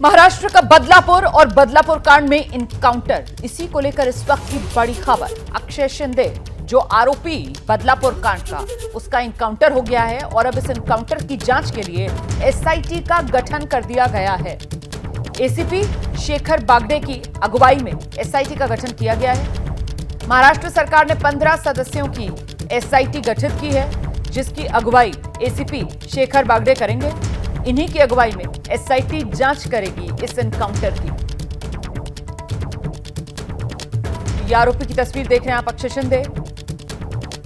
महाराष्ट्र का बदलापुर और बदलापुर कांड में इनकाउंटर, इसी को लेकर इस वक्त की बड़ी खबर। अक्षय शिंदे जो आरोपी बदलापुर कांड का, उसका इनकाउंटर हो गया है और अब इस इनकाउंटर की जांच के लिए एसआईटी का गठन कर दिया गया है। एसीपी शेखर बागडे की अगुवाई में एसआईटी का गठन किया गया है। महाराष्ट्र सरकार ने 15 सदस्यों की एसआईटी गठित की है, जिसकी अगुवाई एसीपी शेखर बागडे करेंगे। इन्हीं की अगुवाई में एसआईटी जांच करेगी इस एनकाउंटर की। ये आरोपी की तस्वीर देख रहे हैं आप, अक्षय शिंदे।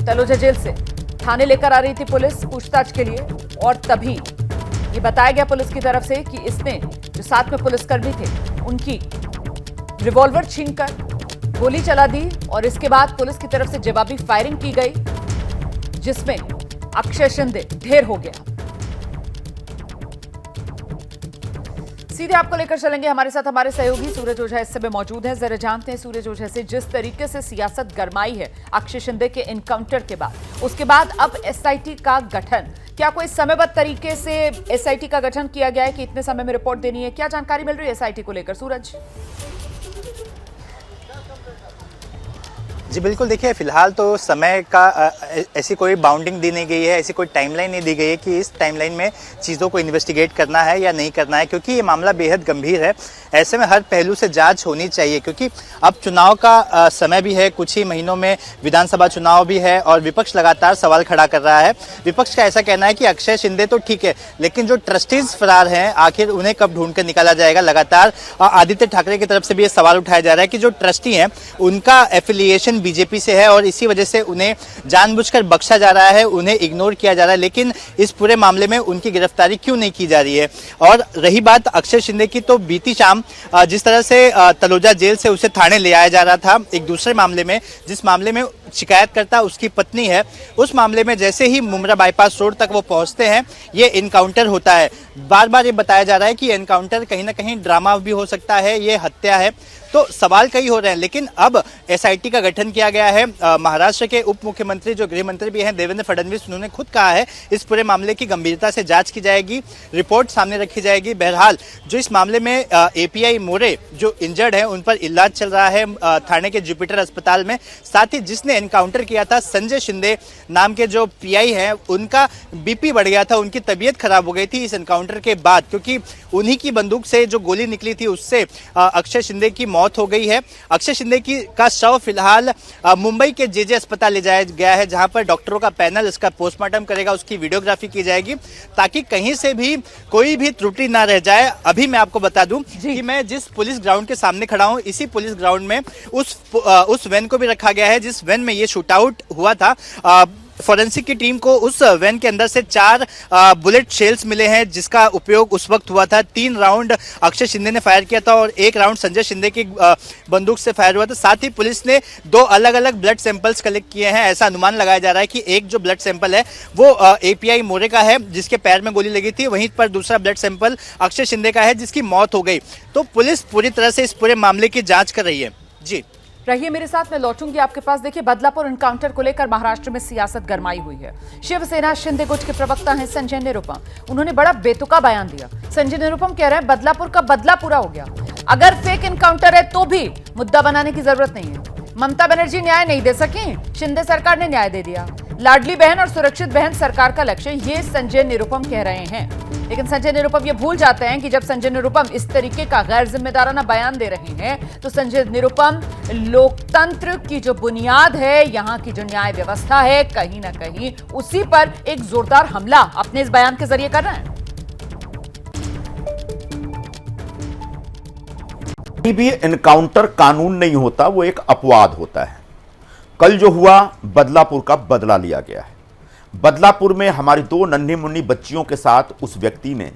तलोजा जेल से थाने लेकर आ रही थी पुलिस पूछताछ के लिए, और तभी ये बताया गया पुलिस की तरफ से कि इसने जो साथ में पुलिसकर्मी थे उनकी रिवॉल्वर छीनकर गोली चला दी, और इसके बाद पुलिस की तरफ से जवाबी फायरिंग की गई, जिसमें अक्षय शिंदे ढेर हो गया। सीधे आपको लेकर चलेंगे, हमारे साथ हमारे सहयोगी सूरज ओझा इस समय मौजूद है। जरा जानते हैं सूरज ओझा से, जिस तरीके से सियासत गरमाई है अक्षय शिंदे के एनकाउंटर के बाद, उसके बाद अब एसआईटी का गठन, क्या कोई समयबद्ध तरीके से एसआईटी का गठन किया गया है कि इतने समय में रिपोर्ट देनी है? क्या जानकारी मिल रही है एसआईटी को लेकर, सूरज? जी बिल्कुल, देखिए फिलहाल तो समय का ऐसी कोई बाउंडिंग दी नहीं गई है, ऐसी कोई टाइमलाइन नहीं दी गई है कि इस टाइमलाइन में चीज़ों को इन्वेस्टिगेट करना है या नहीं करना है, क्योंकि ये मामला बेहद गंभीर है। ऐसे में हर पहलू से जांच होनी चाहिए, क्योंकि अब चुनाव का समय भी है, कुछ ही महीनों में विधानसभा चुनाव भी है और विपक्ष लगातार सवाल खड़ा कर रहा है। विपक्ष का ऐसा कहना है कि अक्षय शिंदे तो ठीक है, लेकिन जो ट्रस्टीज फरार हैं, आखिर उन्हें कब ढूंढ कर निकाला जाएगा। लगातार आदित्य ठाकरे की तरफ से भी ये सवाल उठाया जा रहा है कि जो ट्रस्टी हैं उनका एफिलिएशन बीजेपी से है और इसी वजह से उन्हें जानबूझकर बख्शा जा रहा है, उन्हें इग्नोर किया जा रहा है। लेकिन इस पूरे मामले में उनकी गिरफ्तारी क्यों नहीं की जा रही है? और रही बात अक्षय शिंदे की, तो बीती शाम जिस तरह से तलोजा जेल से उसे थाने ले आया जा रहा था एक दूसरे मामले में, जिस मामले में शिकायतकर्ता उसकी पत्नी है, उस मामले में जैसे ही मुमरा बाईपास रोड तक वो पहुंचते हैं, ये इनकाउंटर होता है। बार बार ये बताया जा रहा है कि एनकाउंटर कहीं ना कहीं ड्रामा भी हो सकता है, ये हत्या है, तो सवाल कई हो रहे हैं। लेकिन अब एसआईटी का गठन किया गया है। महाराष्ट्र के उप मुख्यमंत्री जो गृह मंत्री भी हैं देवेंद्र फडणवीस, उन्होंने खुद कहा है इस पूरे मामले की गंभीरता से जांच की जाएगी, रिपोर्ट सामने रखी जाएगी। बहरहाल जो इस मामले में एपीआई मोरे जो इंजर्ड है, उन पर इलाज चल रहा है थाने के जुपिटर अस्पताल में। साथ ही जिसने एनकाउंटर किया था संजय शिंदे नाम के जो पीआई हैं, उनका बीपी बढ़ गया था, उनकी तबीयत खराब हो गई थी इस एनकाउंटर के बाद, क्योंकि उन्हीं की बंदूक से जो गोली निकली थी उससे अक्षय शिंदे की मौत हो गई है। अक्षय शिंदे का शव फिलहाल मुंबई के जेजे अस्पताल ले जाया गया है, जहां पर डॉक्टरों का पैनल इसका पोस्टमार्टम करेगा, उसकी वीडियोग्राफी की जाएगी, ताकि कहीं से भी कोई भी त्रुटि ना रह जाए। अभी मैं आपको बता दूं कि मैं जिस पुलिस ग्राउंड के सामने खड़ा हूं, इसी पुलिस ग्राउंड में उस वैन को भी रखा गया है जिस वैन में ये शूटआउट हुआ था। फॉरेंसिक की टीम को उस वैन के अंदर से 4 बुलेट शेल्स मिले हैं, जिसका उपयोग उस वक्त हुआ था। 3 राउंड अक्षय शिंदे ने फायर किया था और 1 राउंड संजय शिंदे की बंदूक से फायर हुआ था। साथ ही पुलिस ने 2 अलग अलग ब्लड सैंपल्स कलेक्ट किए हैं। ऐसा अनुमान लगाया जा रहा है कि एक जो ब्लड सैंपल है वो एपीआई मोरे का है, जिसके पैर में गोली लगी थी, वहीं पर दूसरा ब्लड सैंपल अक्षय शिंदे का है, जिसकी मौत हो गई। तो पुलिस पूरी तरह से इस पूरे मामले की जाँच कर रही है। जी रहिए मेरे साथ, मैं लौटूंगी आपके पास। देखिए, बदलापुर एनकाउंटर को लेकर महाराष्ट्र में सियासत गरमाई हुई है। शिवसेना शिंदे गुट के प्रवक्ता हैं संजय निरुपम, उन्होंने बड़ा बेतुका बयान दिया। संजय निरुपम कह रहे हैं बदलापुर का बदला पूरा हो गया, अगर फेक एनकाउंटर है तो भी मुद्दा बनाने की जरूरत नहीं है। ममता बनर्जी न्याय नहीं दे सकी, शिंदे सरकार ने न्याय दे दिया। लाडली बहन और सुरक्षित बहन सरकार का लक्ष्य, ये संजय निरुपम कह रहे हैं। लेकिन संजय निरुपम ये भूल जाते हैं कि जब संजय निरुपम इस तरीके का गैर जिम्मेदाराना बयान दे रहे हैं, तो संजय निरुपम लोकतंत्र की जो बुनियाद है, यहाँ की जो न्याय व्यवस्था है, कहीं ना कहीं उसी पर एक जोरदार हमला अपने इस बयान के जरिए कर रहे हैं। कहीं भी एनकाउंटर कानून नहीं होता, वो एक अपवाद होता है। कल जो हुआ, बदलापुर का बदला लिया गया है। बदलापुर में हमारी 2 नन्ही मुन्नी बच्चियों के साथ उस व्यक्ति ने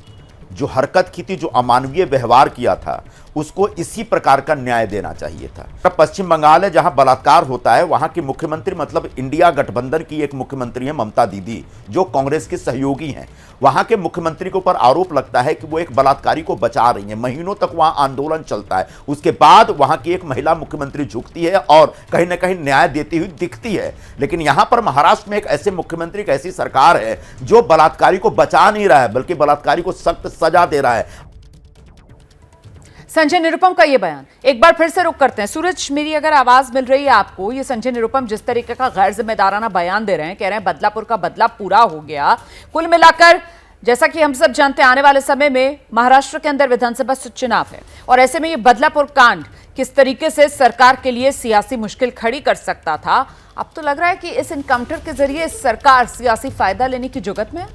जो हरकत की थी, जो अमानवीय व्यवहार किया था, उसको इसी प्रकार का न्याय देना चाहिए था। पश्चिम बंगाल है, जहां बलात्कार होता है, वहां की मुख्यमंत्री, मतलब इंडिया गठबंधन की एक मुख्यमंत्री है ममता दीदी, जो कांग्रेस के सहयोगी हैं। वहां के मुख्यमंत्री के ऊपर आरोप लगता है कि वो एक बलात्कारी को बचा रही है। महीनों तक वहां आंदोलन चलता है। उसके बाद वहां की एक महिला मुख्यमंत्री झुकती है और कहीं ना कहीं न्याय देती हुई दिखती है। लेकिन यहां पर महाराष्ट्र में एक ऐसे मुख्यमंत्री, एक ऐसी सरकार है जो बलात्कारी को बचा नहीं रहा है, बल्कि बलात्कारी को सख्त सजा दे रहा है। संजय निरुपम का ये बयान एक बार फिर से रुक करते हैं। सूरज, मेरी अगर आवाज मिल रही है आपको, ये संजय निरुपम जिस तरीके का गैर जिम्मेदाराना बयान दे रहे हैं, कह रहे हैं बदलापुर का बदला पूरा हो गया। कुल मिलाकर जैसा कि हम सब जानते हैं, आने वाले समय में महाराष्ट्र के अंदर विधानसभा चुनाव है और ऐसे में ये बदलापुर कांड किस तरीके से सरकार के लिए सियासी मुश्किल खड़ी कर सकता था। अब तो लग रहा है कि इस एनकाउंटर के जरिए सरकार सियासी फायदा लेने की जुगत में है।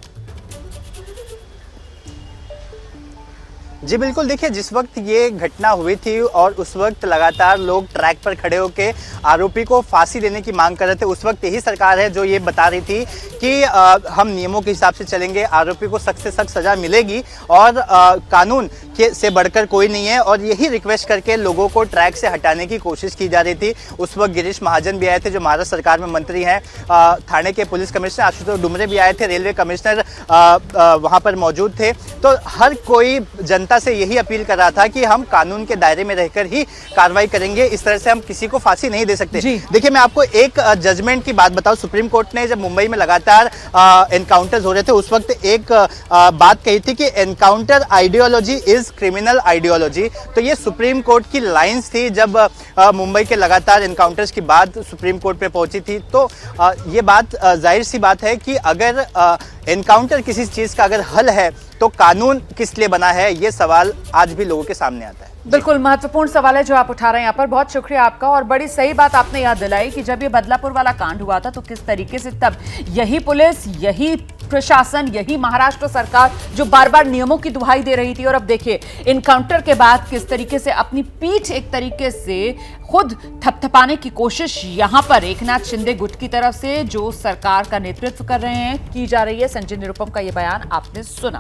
जी बिल्कुल, देखिए जिस वक्त ये घटना हुई थी और उस वक्त लगातार लोग ट्रैक पर खड़े होकर आरोपी को फांसी देने की मांग कर रहे थे, उस वक्त यही सरकार है जो ये बता रही थी कि हम नियमों के हिसाब से चलेंगे, आरोपी को सख्त से सख्त सजा मिलेगी और कानून से बढ़कर कोई नहीं है। और यही रिक्वेस्ट करके लोगों को ट्रैक से हटाने की कोशिश की जा रही थी। उस वक्त गिरीश महाजन भी आए थे जो महाराष्ट्र सरकार में मंत्री हैं, थाने के पुलिस कमिश्नर आशुतोष डुमरे भी आए थे, रेलवे कमिश्नर वहाँ पर मौजूद थे। तो हर कोई जनता से यही अपील कर रहा था कि हम कानून के दायरे में रहकर ही कार्रवाई करेंगे, इस तरह से हम किसी को फांसी नहीं दे सकते। देखिए मैं आपको एक जजमेंट की बात बताऊं, सुप्रीम कोर्ट ने जब मुंबई में लगातार एनकाउंटर्स हो रहे थे उस वक्त एक बात कही थी कि encounter ideology is criminal ideology. तो ये सुप्रीम कोर्ट की लाइंस थी जब मुंबई के लगातार एनकाउंटर्स की बात सुप्रीम कोर्ट पे पहुंची थी। तो ये बात जाहिर सी बात है कि अगर एनकाउंटर किसी चीज का अगर हल है तो कानून किस लिए बना है, ये सवाल आज भी लोगों के सामने आता है। बिल्कुल महत्वपूर्ण सवाल है जो आप उठा रहे हैं यहाँ पर, बहुत शुक्रिया आपका। और बड़ी सही बात आपने याद दिलाई कि जब ये बदलापुर वाला कांड हुआ था तो किस तरीके से तब यही पुलिस, यही प्रशासन, यही महाराष्ट्र सरकार जो बार बार नियमों की दुहाई दे रही थी, और अब देखिए इनकाउंटर के बाद किस तरीके से अपनी पीठ एक तरीके से खुद थपथपाने की कोशिश यहां पर एकनाथ शिंदे गुट की तरफ से जो सरकार का नेतृत्व कर रहे हैं की जा रही है। संजय निरुपम का यह बयान आपने सुना।